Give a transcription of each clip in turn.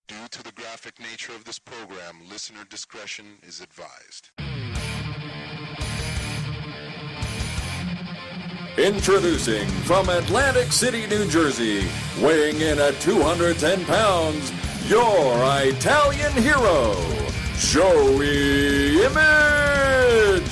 Due to the graphic nature of this program, listener discretion is advised. Introducing from Atlantic City, New Jersey, weighing in at 210 pounds, your Italian hero, Joey Image!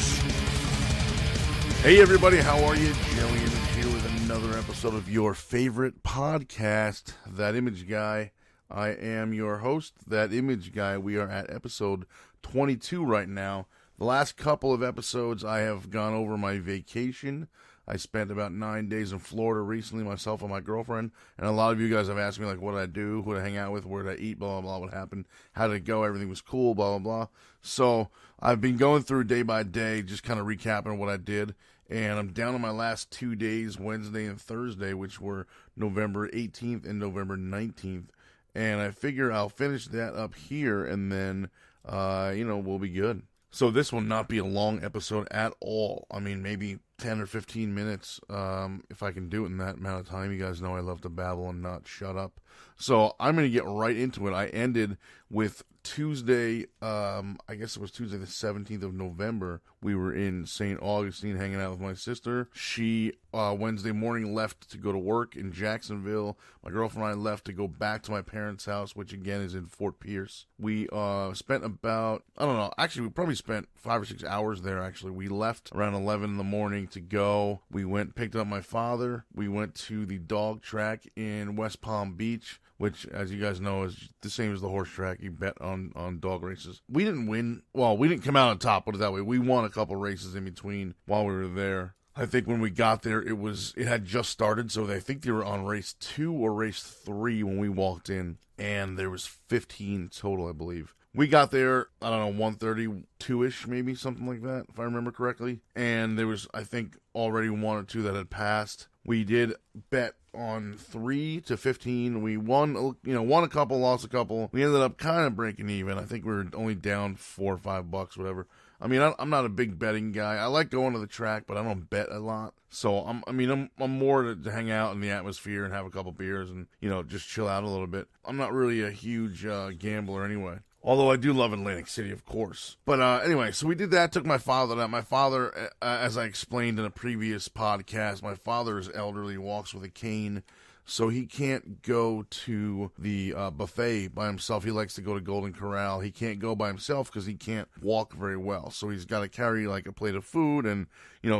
Hey everybody, how are you? Joey Image here with another episode of your favorite podcast, That Image Guy. I am your host, That Image Guy. We are at episode 22 right now. The last couple of episodes I have gone over my vacation. I spent about 9 days in Florida recently, myself and my girlfriend, and a lot of you guys have asked me, like, what did I do, who did I hang out with, where did I eat, blah, blah, blah, what happened, how did it go, everything was cool, blah, blah, blah. So I've been going through day by day, just kind of recapping what I did, and I'm down to my last 2 days, Wednesday and Thursday, which were November 18th and November 19th, and I figure I'll finish that up here, and then, we'll be good. So this will not be a long episode at all. I mean, maybe 10 or 15 minutes, if I can do it in that amount of time. You guys know I love to babble and not shut up. So I'm going to get right into it. I ended with Tuesday, I guess it was Tuesday the 17th of November. We were in St. Augustine hanging out with my sister. She, Wednesday morning, left to go to work in Jacksonville. My girlfriend and I left to go back to my parents' house, which again is in Fort Pierce. We spent about, I don't know, actually we probably spent 5 or 6 hours there actually. We left around 11 in the morning to go. We went, picked up my father. We went to the dog track in West Palm Beach, which, as you guys know, is the same as the horse track. You bet on dog races. We didn't win. Well, we didn't come out on top, put it that way. We won a couple races in between while we were there. I think when we got there, it had just started, so I think they were on race 2 or race 3 when we walked in, and there was 15 total, I believe. We got there, I don't know, 1:32-ish, maybe, something like that, if I remember correctly. And there was, I think, already 1 or 2 that had passed. We did bet on 3 to 15. We won a couple, lost a couple. We ended up kind of breaking even. I think we were only down $4 or $5, whatever. I mean, I'm not a big betting guy. I like going to the track, but I don't bet a lot. So I'm more to hang out in the atmosphere and have a couple beers and, just chill out a little bit. I'm not really a huge gambler anyway. Although I do love Atlantic City, of course. But anyway, so we did that, took my father out. My father, as I explained in a previous podcast, my father is elderly, walks with a cane, so he can't go to the buffet by himself. He likes to go to Golden Corral. He can't go by himself because he can't walk very well. So he's got to carry like a plate of food and,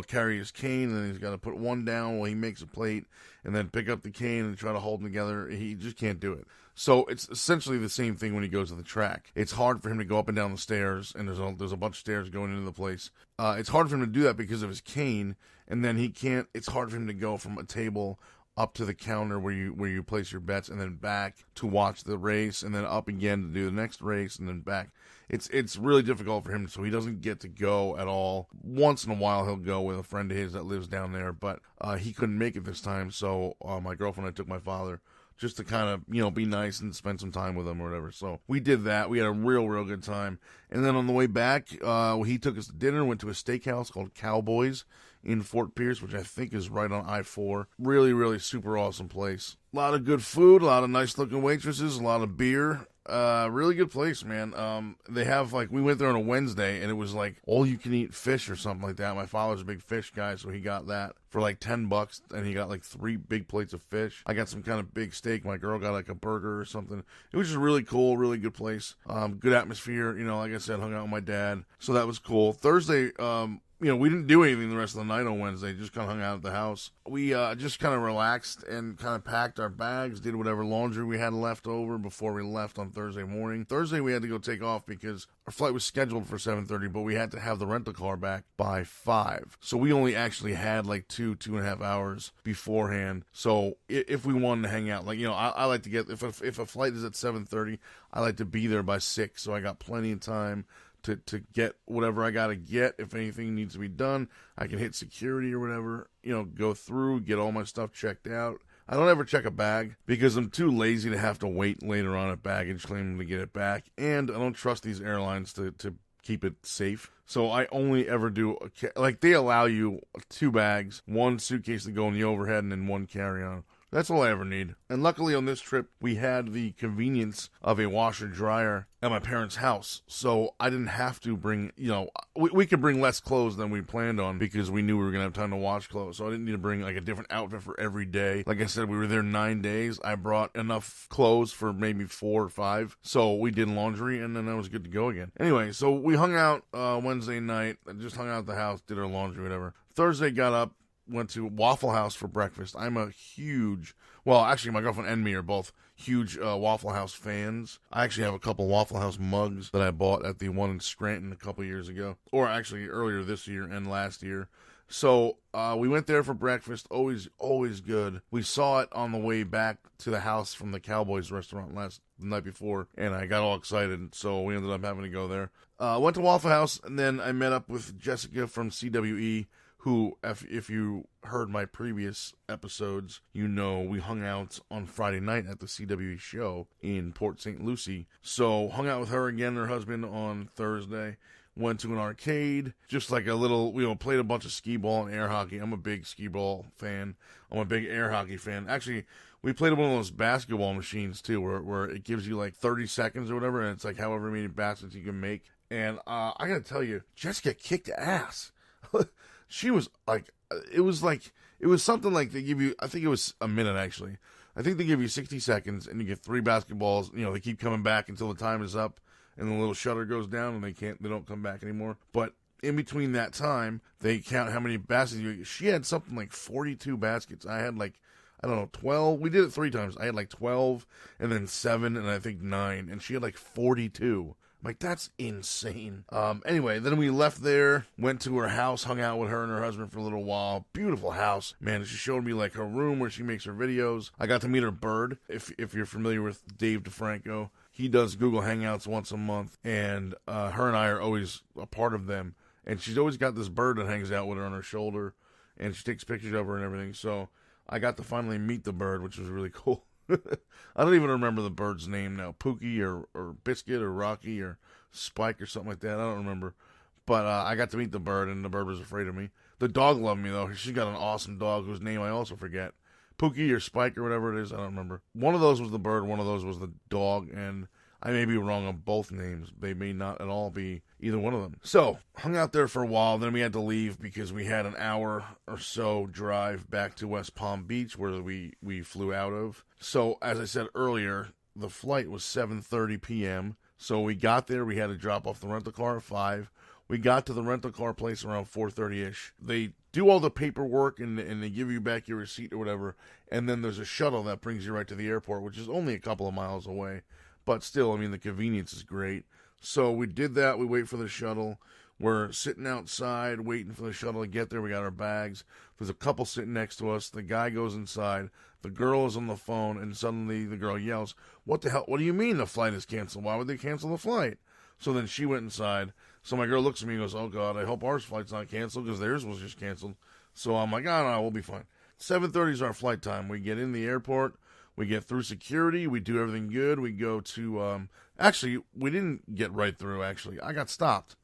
carry his cane, and then he's got to put one down while he makes a plate and then pick up the cane and try to hold them together. He just can't do it. So it's essentially the same thing when he goes to the track. It's hard for him to go up and down the stairs, and there's a bunch of stairs going into the place. It's hard for him to do that because of his cane, and then it's hard for him to go from a table up to the counter where you place your bets, and then back to watch the race, and then up again to do the next race, and then back. It's really difficult for him, so he doesn't get to go at all. Once in a while he'll go with a friend of his that lives down there, but he couldn't make it this time, so my girlfriend and I took my father just to kind of, be nice and spend some time with him or whatever. So we did that. We had a real, real good time. And then on the way back, he took us to dinner, went to a steakhouse called Cowboys in Fort Pierce, which I think is right on I-4. Really, really super awesome place. A lot of good food, a lot of nice looking waitresses, a lot of beer. Really good place, man. They have we went there on a Wednesday and it was like all you can eat fish or something like that. My father's a big fish guy, so he got that for like $10 and he got like 3 big plates of fish. I got some kind of big steak. My girl got like a burger or something. It was just really cool, really good place. Good atmosphere, like I said, hung out with my dad. So that was cool. Thursday, we didn't do anything the rest of the night on Wednesday, just kind of hung out at the house. We just kind of relaxed and kind of packed our bags, did whatever laundry we had left over before we left on Thursday morning. Thursday we had to go take off because our flight was scheduled for 7:30, but we had to have the rental car back by 5. So we only actually had like 2.5 hours beforehand. So if we wanted to hang out, I like to get, if a flight is at 7:30, I like to be there by 6, so I got plenty of time to get whatever I got to get. If anything needs to be done, I can hit security or whatever, go through, get all my stuff checked out. I don't ever check a bag because I'm too lazy to have to wait later on at baggage claim to get it back. And I don't trust these airlines to keep it safe. So I only ever do, they allow you 2 bags, 1 suitcase to go in the overhead and then 1 carry-on. That's all I ever need. And luckily on this trip, we had the convenience of a washer dryer at my parents' house. So I didn't have to bring, we could bring less clothes than we planned on because we knew we were going to have time to wash clothes. So I didn't need to bring like a different outfit for every day. Like I said, we were there 9 days. I brought enough clothes for maybe 4 or 5. So we did laundry and then I was good to go again. Anyway, so we hung out Wednesday night. I just hung out at the house, did our laundry, whatever. Thursday got up, went to Waffle House for breakfast. I'm a huge, actually my girlfriend and me are both huge Waffle House fans. I actually have a couple Waffle House mugs that I bought at the one in Scranton a couple years ago, or actually earlier this year and last year. So we went there for breakfast. Always good. We saw it on the way back to the house from the Cowboys restaurant the night before, and I got all excited, so we ended up having to go there. Went to Waffle House, and then I met up with Jessica from CWE, who, if you heard my previous episodes, you know we hung out on Friday night at the CWE show in Port St. Lucie. So hung out with her again and her husband on Thursday. Went to an arcade, just like a little, played a bunch of skee ball and air hockey. I'm a big skee ball fan. I'm a big air hockey fan. Actually, we played one of those basketball machines too, where it gives you like 30 seconds or whatever, and it's like however many baskets you can make. And I gotta tell you, Jessica kicked ass. She was like, it was something like they give you, I think it was a minute actually. I think they give you 60 seconds and you get 3 basketballs. They keep coming back until the time is up and the little shutter goes down and they don't come back anymore. But in between that time, they count how many baskets you get. She had something like 42 baskets. I had like, I don't know, 12. We did it 3 times. I had like 12 and then 7 and I think 9. And she had like 42. Like, that's insane. Anyway, then we left there, went to her house, hung out with her and her husband for a little while. Beautiful house. Man, she showed me, like, her room where she makes her videos. I got to meet her bird. If you're familiar with Dave DeFranco, he does Google Hangouts once a month, and her and I are always a part of them. And she's always got this bird that hangs out with her on her shoulder, and she takes pictures of her and everything. So I got to finally meet the bird, which was really cool. I don't even remember the bird's name now. Pookie or Biscuit or Rocky or Spike or something like that. I don't remember. But I got to meet the bird, and the bird was afraid of me. The dog loved me, though. She's got an awesome dog whose name I also forget. Pookie or Spike or whatever it is. I don't remember. One of those was the bird. One of those was the dog. And I may be wrong on both names. They may not at all be either one of them. So, hung out there for a while. Then we had to leave because we had an hour or so drive back to West Palm Beach where we flew out of. So, as I said earlier, the flight was 7:30 p.m. So we got there. We had to drop off the rental car at 5. We got to the rental car place around 4:30-ish. They do all the paperwork and they give you back your receipt or whatever. And then there's a shuttle that brings you right to the airport, which is only a couple of miles away. But still, I mean, the convenience is great. So we did that. We wait for the shuttle. We're sitting outside waiting for the shuttle to get there. We got our bags. There's a couple sitting next to us. The guy goes inside. The girl is on the phone, and suddenly the girl yells, "What the hell? What do you mean the flight is canceled? Why would they cancel the flight?" So then she went inside. So my girl looks at me and goes, "Oh, God, I hope our flight's not canceled because theirs was just canceled." So I'm like, "Oh, no, we'll be fine." 7:30 is our flight time. We get in the airport. We get through security. We do everything good. We go to, actually, we didn't get right through, actually. I got stopped.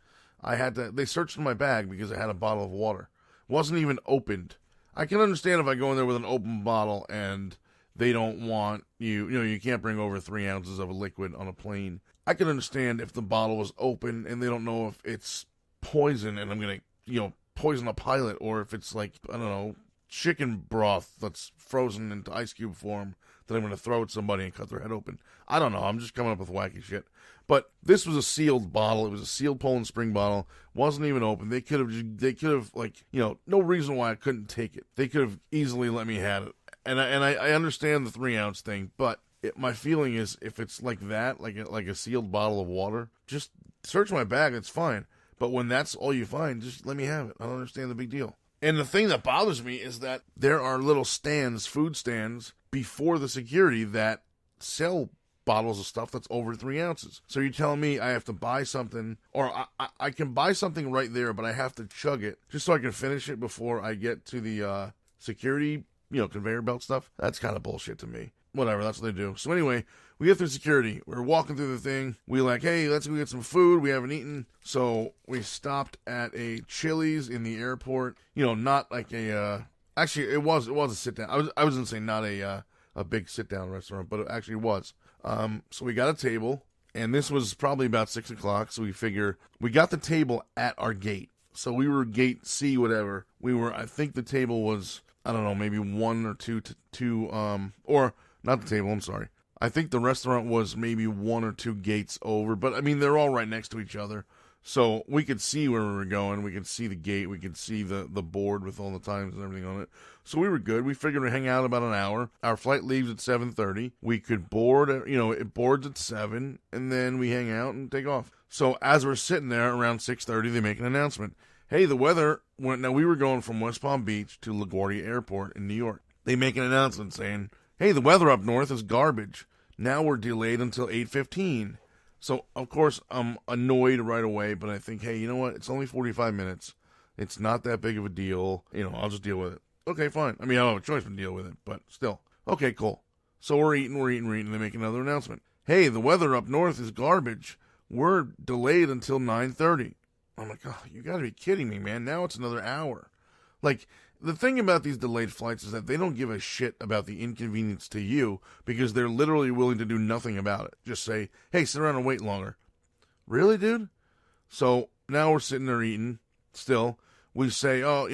They searched in my bag because I had a bottle of water. It wasn't even opened. I can understand if I go in there with an open bottle and they don't want you can't bring over 3 ounces of a liquid on a plane. I can understand if the bottle was open and they don't know if it's poison and I'm going to, poison a pilot, or if it's like, I don't know, chicken broth that's frozen into ice cube form that I'm going to throw at somebody and cut their head open. I don't know. I'm just coming up with wacky shit. But this was a sealed bottle. It was a sealed Poland Spring bottle. Wasn't even open. They could have no reason why I couldn't take it. They could have easily let me have it. And I understand the 3 ounce thing, but my feeling is if it's like that, like a sealed bottle of water, just search my bag. It's fine. But when that's all you find, just let me have it. I don't understand the big deal. And the thing that bothers me is that there are little stands, food stands, before the security that sell bottles of stuff that's over 3 ounces. So you're telling me I have to buy something, or I can buy something right there, but I have to chug it just so I can finish it before I get to the security, conveyor belt stuff? That's kind of bullshit to me. Whatever, that's what they do. So anyway, we get through security. We're walking through the thing. We like, hey, let's go get some food. We haven't eaten. So we stopped at a Chili's in the airport. Not like a, Actually, it was a sit down. I was gonna say not a big sit down restaurant, but it actually was. So we got a table, and this was probably about 6 o'clock. So we figure we got the table at our gate. So we were gate C, whatever. I think the table was, I don't know, maybe one or two, or not the table, I'm sorry. I think the restaurant was maybe one or two gates over, but I mean, they're all right next to each other. So we could see where we were going. We could see the gate. We could see the board with all the times and everything on it. So we were good. We figured we'd hang out about an hour. Our flight leaves at 7:30. We could board, it boards at 7, and then we hang out and take off. So as we're sitting there around 6:30, they make an announcement. Hey, the weather, now we were going from West Palm Beach to LaGuardia Airport in New York. They make an announcement saying, hey, the weather up north is garbage. Now we're delayed until 8:15. So, of course, I'm annoyed right away, but I think, hey, you know what? It's only 45 minutes. It's not that big of a deal. I'll just deal with it. Okay, fine. I mean, I don't have a choice but to deal with it, but still. Okay, cool. So we're eating. They make another announcement. Hey, the weather up north is garbage. We're delayed until 9:30. I'm like, oh, you gotta be kidding me, man. Now it's another hour. Like, the thing about these delayed flights is that they don't give a shit about the inconvenience to you because they're literally willing to do nothing about it. Just say, hey, sit around and wait longer. Really, dude? So now we're sitting there eating still. We say, oh,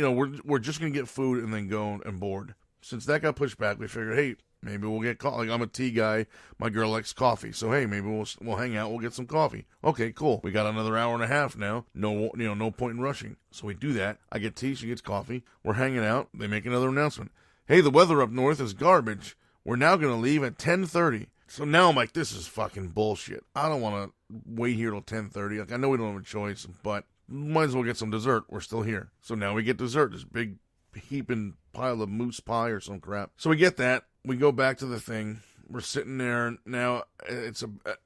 we're just going to get food and then go and board. Since that got pushed back, we figured, hey, maybe we'll get coffee. Like, I'm a tea guy. My girl likes coffee. So, hey, maybe we'll hang out. We'll get some coffee. Okay, cool. We got another hour and a half now. No point in rushing. So we do that. I get tea. She gets coffee. We're hanging out. They make another announcement. Hey, the weather up north is garbage. We're now going to leave at 10:30. So now I'm like, this is fucking bullshit. I don't want to wait here till 10:30. Like, I know we don't have a choice, but might as well get some dessert. We're still here. So now we get dessert. This big heaping pile of mousse pie or some crap. So we get that. We go back to the thing. We're sitting there now.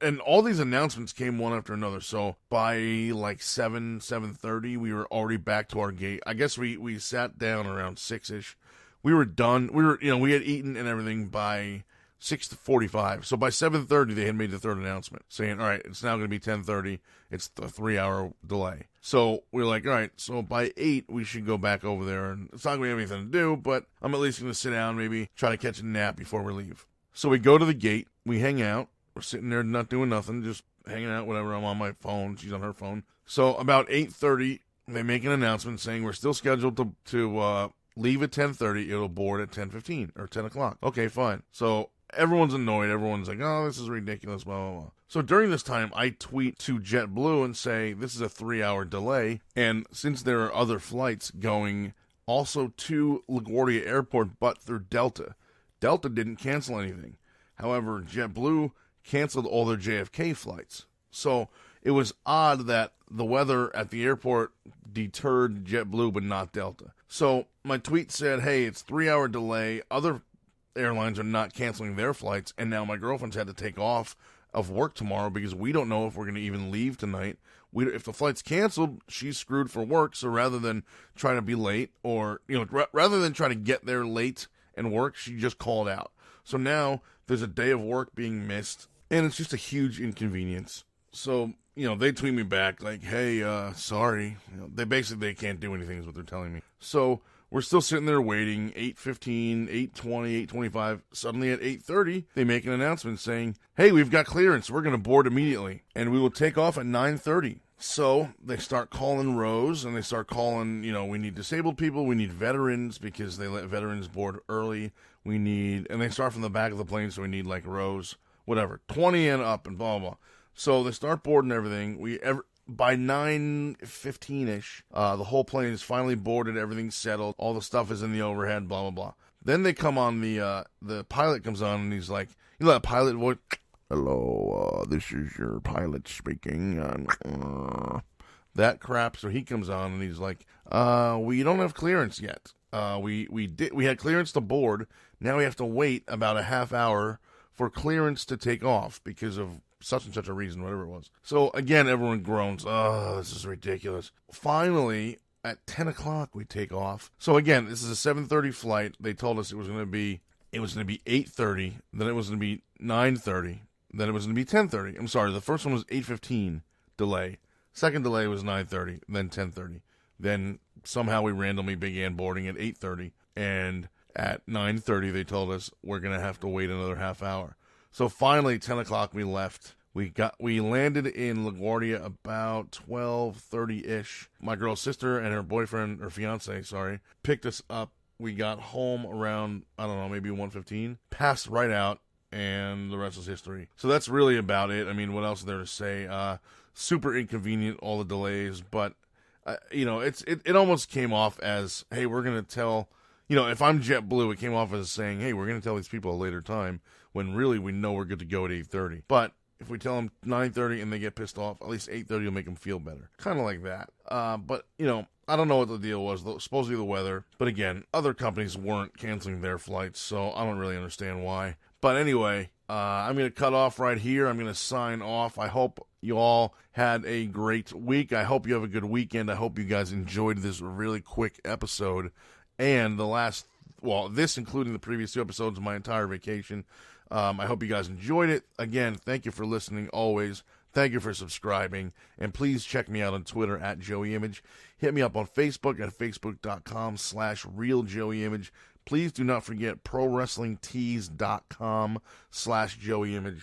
And all these announcements came one after another. So by like 7:30, we were already back to our gate. I guess we sat down around 6ish. We were done. We had eaten and everything by 6:45. So by 7:30, they had made the third announcement saying, all right, it's now going to be 10:30. It's the 3-hour delay. So we're like, all right, so by 8, we should go back over there. And it's not going to have anything to do, but I'm at least going to sit down, maybe try to catch a nap before we leave. So we go to the gate. We hang out. We're sitting there not doing nothing, just hanging out, whatever. I'm on my phone. She's on her phone. So about 8:30, they make an announcement saying we're still scheduled to leave at 10:30. It'll board at 10:15 or 10 o'clock. Okay, fine. So everyone's annoyed. Everyone's like, oh, this is ridiculous, blah, blah, blah. So during this time, I tweet to JetBlue and say, this is a 3-hour delay. And since there are other flights going also to LaGuardia Airport, but through Delta didn't cancel anything. However, JetBlue canceled all their JFK flights. So it was odd that the weather at the airport deterred JetBlue, but not Delta. So my tweet said, hey, it's 3-hour delay. Other airlines are not canceling their flights, and now my girlfriend's had to take off of work tomorrow because we don't know if we're going to even leave tonight. If the flight's canceled, she's screwed for work. So rather than try to be late, or rather than try to get there late and work, she just called out. So now there's a day of work being missed, and it's just a huge inconvenience. So they tweet me back like, hey, sorry. They can't do anything is what they're telling me. So we're still sitting there waiting, 8:15, 8:20, 8:25. Suddenly at 8:30, they make an announcement saying, hey, we've got clearance. We're going to board immediately, and we will take off at 9:30. So they start calling rows, and they start calling, we need disabled people, we need veterans, because they let veterans board early. And they start from the back of the plane, so we need like rows, whatever, 20 and up, and blah, blah, blah. So they start boarding everything. By 9:15-ish, the whole plane is finally boarded, everything's settled, all the stuff is in the overhead, blah, blah, blah. Then they come on, the pilot comes on, and he's like, that pilot voice, hello, this is your pilot speaking, that crap. So he comes on, and he's like, we don't have clearance yet. We had clearance to board, now we have to wait about a half hour for clearance to take off because of such and such a reason, whatever it was. So again, everyone groans, oh, this is ridiculous. Finally, at 10 o'clock, we take off. So again, this is a 7:30 flight. They told us it was going to be 8:30, then it was going to be 9:30, then it was going to be 10:30. I'm sorry, the first one was 8:15 delay. Second delay was 9:30, then 10:30. Then somehow we randomly began boarding at 8:30. And at 9:30, they told us we're going to have to wait another half hour. So finally, 10 o'clock, we left. We landed in LaGuardia about 12:30-ish. My girl's sister and her boyfriend, or fiance, picked us up. We got home around, I don't know, maybe 1:15. Passed right out, and the rest is history. So that's really about it. I mean, what else is there to say? Super inconvenient, all the delays, but, it almost came off as, hey, we're going to tell, if I'm JetBlue, it came off as saying, hey, we're going to tell these people a later time, when really we know we're good to go at 8:30. But if we tell them 9:30 and they get pissed off, at least 8:30 will make them feel better. Kind of like that. But, I don't know what the deal was. Supposedly the weather. But again, other companies weren't canceling their flights, so I don't really understand why. But anyway, I'm going to cut off right here. I'm going to sign off. I hope you all had a great week. I hope you have a good weekend. I hope you guys enjoyed this really quick episode. And this including the previous 2 episodes of my entire vacation. I hope you guys enjoyed it. Again, thank you for listening always. Thank you for subscribing. And please check me out on Twitter at JoeyImage. Hit me up on Facebook at facebook.com/RealJoeyImage. Please do not forget ProWrestlingTees.com/JoeyImage.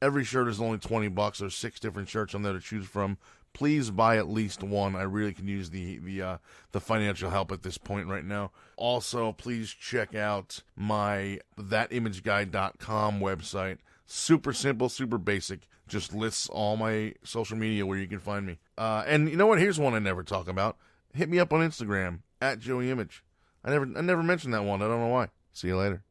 Every shirt is only $20. There's 6 different shirts on there to choose from. Please buy at least one. I really can use the financial help at this point right now. Also, please check out my ThatImageGuy.com website. Super simple, super basic. Just lists all my social media where you can find me. And you know what? Here's one I never talk about. Hit me up on Instagram at JoeyImage. I never mentioned that one. I don't know why. See you later.